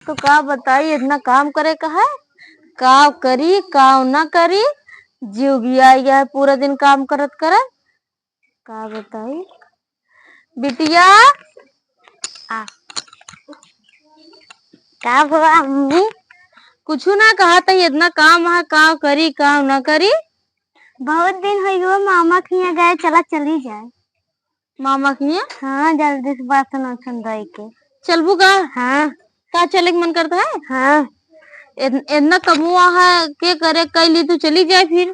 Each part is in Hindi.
तो का बताई इतना काम करे का है। का करी का ना करी। जीव गया है पूरा दिन काम करत करत। का बताई बिटिया। आ का हुआ मम्मी। कुछ ना कहा था इतना काम है काम करी काम ना करी। बहुत दिन हो गए मामा के यहाँ गए चला चली जाए। मामा के यहाँ हाँ जल्दी से बर्तन वर्तन धोई के चलबू का। हाँ का चले के मन करता है। हाँ इतना कमुआ है के करे कैली तू चली जाए फिर।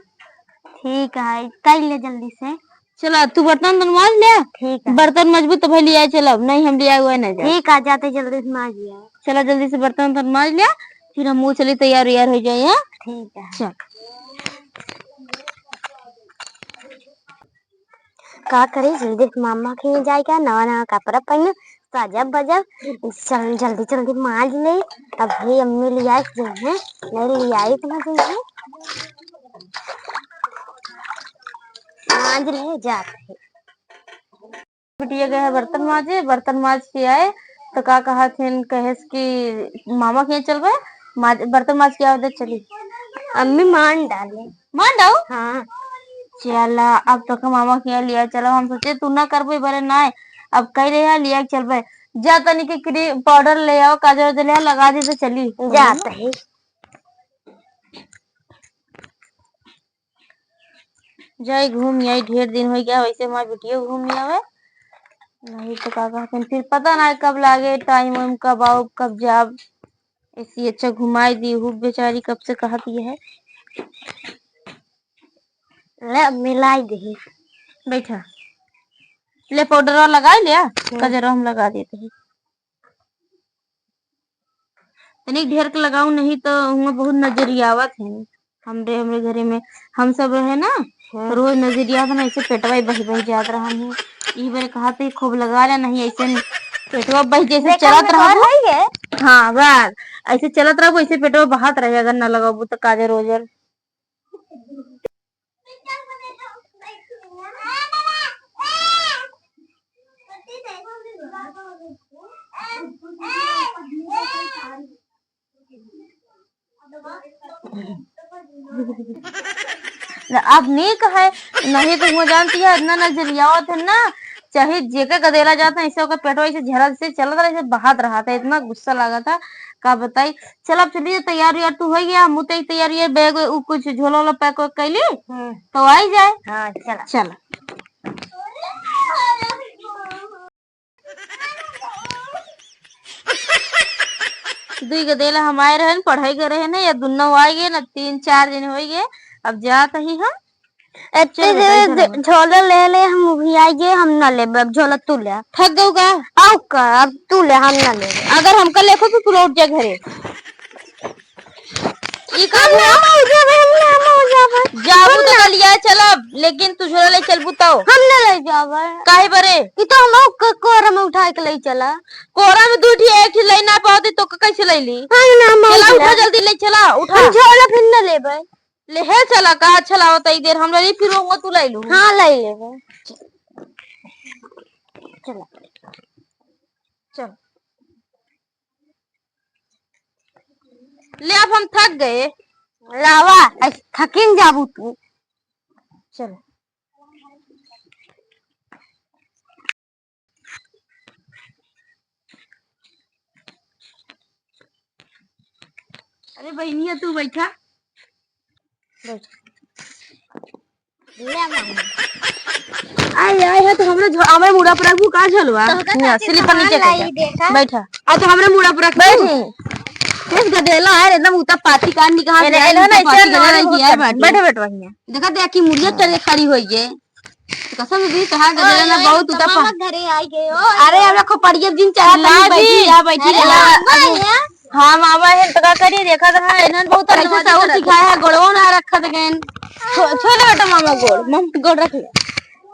ठीक है कर ले जल्दी से। चला तू बर्तन तो माज ले। ठीक है बर्तन मजबूत तो भाई लिया चलो नहीं हम लिया हुआ नहीं जाए। ठीक आ जाते जल्दी से माज लिया। चला जल्दी से बर्तन तो माज लिया फिर हम मुँह चली तैयार हो जाए। ठीक है चल का करे जल्दी मामा के यहाँ जाएगा नवा नवा कपड़ा पहन सजब बजब चल जल्दी जल्दी माज ले। अभी अम्मी लिया है नहीं लिया इतना दिन है माज ले जाते बिटिया गए है बर्तन माज के आए तो का कहा थे कहे कि मामा के यहाँ चल रहे बर्तन माज के आओ चली। अम्मी मान डाओ हाँ चला अब तो मामा के यहाँ लिया चलो हम सोचे तू ना करबे बरे ना अब कह रहे लिया चल जा तनी के क्रीम पाउडर ले आओ काजल ले आओ लगा दी तो चली जाता है। जाए घूम आई ढेर दिन हो गया वैसे हमारी बिटिया घूम आवे नहीं तो का कहते फिर पता ना कब लागे टाइम कब आओ कब जाब ऐसी अच्छा घुमाई दी हूँ बेचारी कब से कहती है। ले मिलाई दे बैठा ले पाउडर लगा लिया कजरा हम लगा देते हैं तनिक ढेर के लगाऊ नहीं तो बहुत नजरियावत है हमरे घरे में हम सब रहे ना रोज नजरिया बना ऐसे पेटवा बह जात रहा है ई बार कहा थे खूब लगा रहा नहीं ऐसे पेटवा बह जैसे चलत रहा। हाँ बस ऐसे चलत रहा ऐसे पेटवा बहात रहे अगर न लगाबू तो काजे रोजर। अब नीक है नहीं तो वो जानती है इतना नजरिया है ना चाहे जेके गदेला जाता है ऐसे होकर पेटो ऐसे झरक से चल रहा ऐसे बहात रहा था इतना गुस्सा लगा था का बताई। चल अब चलिए तैयारी यार तू हो गया मुँह तैयारी है बैग कुछ झोला वोला पैक कैली तो आई जाए। हाँ चला चला दुई गदेला हम आए रहे पढ़ाई कर रहे ना या दोनों आए गए ना 3-4 दिन हो गए अब जात ही हम झोला ले ले हम भी आएंगे हम ना ले झोला तू ले थक गऊ का आओ का अब तू ले हम ना ले अगर हमका लेखो तो तू लौट जा घरे जाबू तो लिया चल लेकिन तू झोला ले चलबू तो हम ना ले जाब काहे बरे ई तो हम कोरा में उठा के ले चला कोरा में दू ठी एक ले ना पाती तो कैसे ले ली चला उठा जल्दी ले चला उठा झोला फिर ना लेबे ले है चला का अच्छा होता ही देर हम ले फिर वो तू ले लू। हाँ ले लेबे चला चल ले अब हम थक गए लावा थकिन जाबू तू चल अरे बहनिया तू बैठा आए आए है तो हमरे मुड़ा पर रखू का झलवा स्लीपर नीचे बैठा आ तो हमरे मुड़ा पर रख बैठ गदेला है एकदम उता पाती कान निकाल दे ना बैठे बैठ वही देखा दे की मुड़िया चले खड़ी होई है कसम भी कहा गदेला ना बहुत उता घरे आई गए अरे हमरा खोपड़िया दिन चला बैठी हाँ मामा है तो का करी देखा था इन्हन बहुत अच्छा साउर सिखाया है गोड़ो ना रखत गन छोले बेटा मामा गोड़ रख ले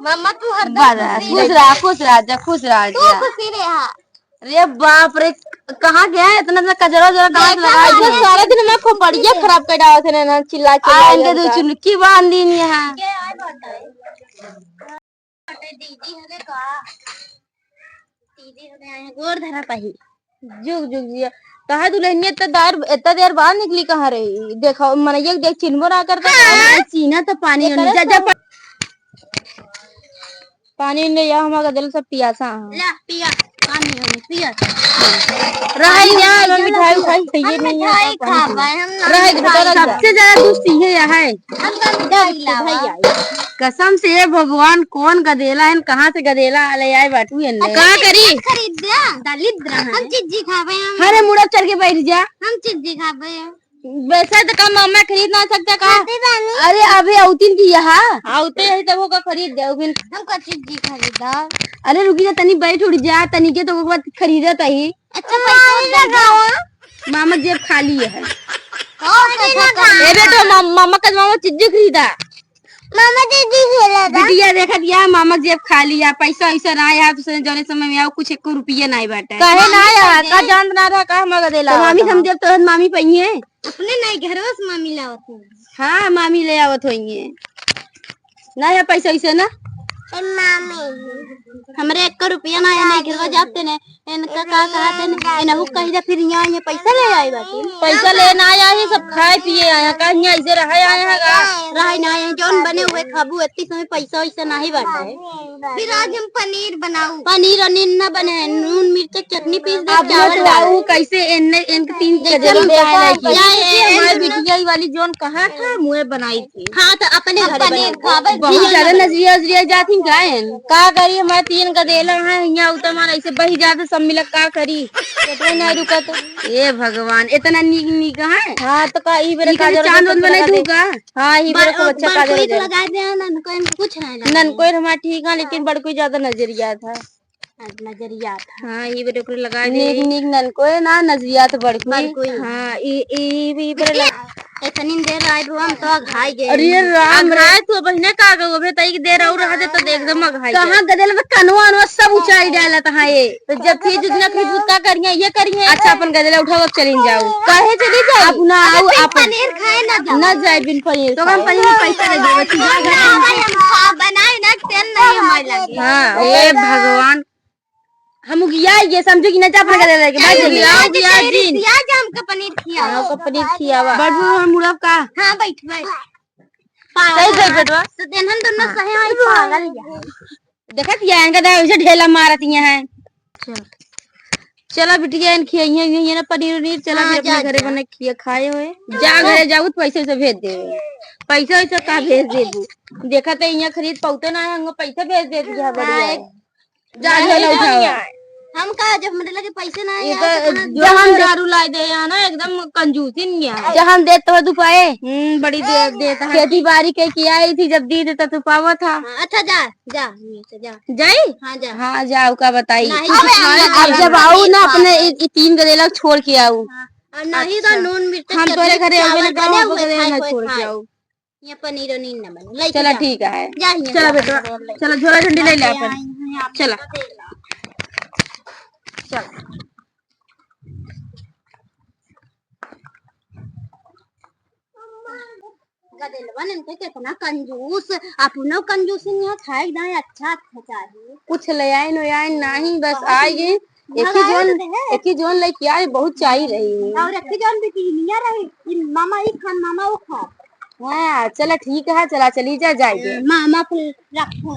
मामा तू हरदम खुश रह तू खुशी रहा। अरे बाप रे कहाँ गया है इतना कचरा जरा कहाँ लगा दिया सारा दिन मैं खोपड़िया खराब कर डाला थे ना चिल्ला चिल्ला दो चुनकी बांध दी यहाँ दीदी हने का दीदी हने आए गोड़ धरा पाही जुग जुग जी कहा दुल्हनिया इतना देर बाद निकली कहाँ रही देखो मनैया देख चिन्हबो ना करता चीना तो पानी पानी ले या हमारा दिल सब पियासा ला पिया पानी होने पिया रही यार हम मिठाई खाई चाहिए नहीं है रहे सबसे ज्यादा तू सीहे है कसम से भगवान कौन गदेला है कहाँ से गदेला ले आए बाटू कहाँ करी खरीद दिया दलित हम चीजी खावे अरे मुड़ा चल के बैठ जा हम चीजी खावे वैसे तो कम मामा खरीद ना सकता का अरे अभी औतीन की यहाँ औते यही तब होगा खरीद दे हमका चीजी खरीदा अरे रुकी जा तनी बैठ उड़ जा तनी के तो बात खरीदत ही अच्छा पैसा मामा जेब खाली है मामा का मामा चीजी खरीदा मामा चीजी खरीदा बिटिया देखा दिया मामा जेब खाली है पैसा ऐसा ना आया दूसरे जाने समय में आओ कुछ 1 रुपया नहीं बाटा कहे ना आया का जान ना रहा का मगा देला मामी हम जब तो मामी पई है अपने नहीं घर से मामी लावत हाँ मामी ले आवत होइए ना है पैसा ऐसे ना हमरे 1 रुपया ना आया नहीं घरवा जाते ने इनका का कहते ने इनहु कहि जा फिर यहां ये पैसा ले आई बाटे पैसा लेना आया ही सब खाए पिए आया का यहां ऐसे रहे आया है का रहे ना आया जोन बने हुए खाबू इतनी समय पैसा वैसा नहीं बाटे फिर आज हम पनीर बनाऊ पनीर अनिन ना बने नून मिर्च चटनी पीस दे चावल डालू कैसे इनके 3 गजल दे हमारी बिटिया वाली जोन कहा था मुंह बनाई थी हां तो अपने घर पनीर खावे बहुत ज्यादा नजरिया जाती गायन का करी हमारे 3 गदेला है यहाँ उतमान ऐसे बही जाते सब मिलक का करी नहीं रुका तो ये भगवान इतना नीक है हाँ तो का ई बेरे काजल चांद बने तू का हाँ ई बेरे को अच्छा काजल लगा दे नन कोई कुछ नहीं नन कोई हमारा ठीक है लेकिन बड़ कोई ज्यादा नजरिया था हाँ ये बेरे को लगा दे नीक नन कोई ना नजरिया तो बड़ कोई हाँ ई बेरे इतनी देर आए हम तो घाई गए अरे राम राय तो बहने का गो बे तई देर और रहा दे तो एकदम घाई कहां गदल में कनवा अनवा सब ऊंचाई डाला तहां ये तो जब फिर जितना खरीद का करिए ये करिए अच्छा अपन गदल उठाओ चली जाओ काहे चली जाओ आप ना आओ आप पनीर खाए ना जाए बिन पनीर तो हम पनीर पैसा ले देबे हम बनाए ना तेल नहीं हमारे लगे हां ए भगवान हम गया ये समझो कि ना जा अपना गदल के भाई आओ गया दिन आज हमका पनीर खिया हां का पनीर खियावा बड़ हम मुड़ब का हां बैठ सही सही बेटवा तो दिन हम दोनों सहे आई पागल देखत या इनका दा ऐसे ढेला मारत है चला बिटिया इन खियाइए ये ना पनीर चला अपने घरे बने खिया खाए होए जा घरे जाऊ तो पैसे से भेज दे पैसा ऐसा का भेज देबू देखा तो यहाँ खरीद पौते ना हम पैसा भेज दे दिया बढ़िया जा ढेला उठाओ हम कहा जब मेरे लगे पैसे ना आए जो हम दारू ला दे ना एकदम कंजूसी नहीं है जब हम देते हो तू पाए बड़ी देता है खेती बाड़ी के किया आई थी जब दी देता तू पावा था अच्छा जा जा जाई हाँ जाओ का बताई अब जब आऊ ना अपने 3 गदेला छोड़ के आऊ नहीं तो नून मिर्च हम तोरे घरे छोड़ के आऊ ये पनीर नीन ना बने चला ठीक है चला बेटा चला झोला झंडी ले ले अपन चला चल गदेलवन इनके कितना कंजूस अपनो कंजूस यहाँ खाए ना अच्छा चाहिए कुछ ले आए नहीं बस आए एक ही जोन लेके आए बहुत चाहिए रही और एक ही जोन बिटिया रही मामा ही खान मामा वो खा हाँ चला ठीक है चला चली जाएगी मामा को रखो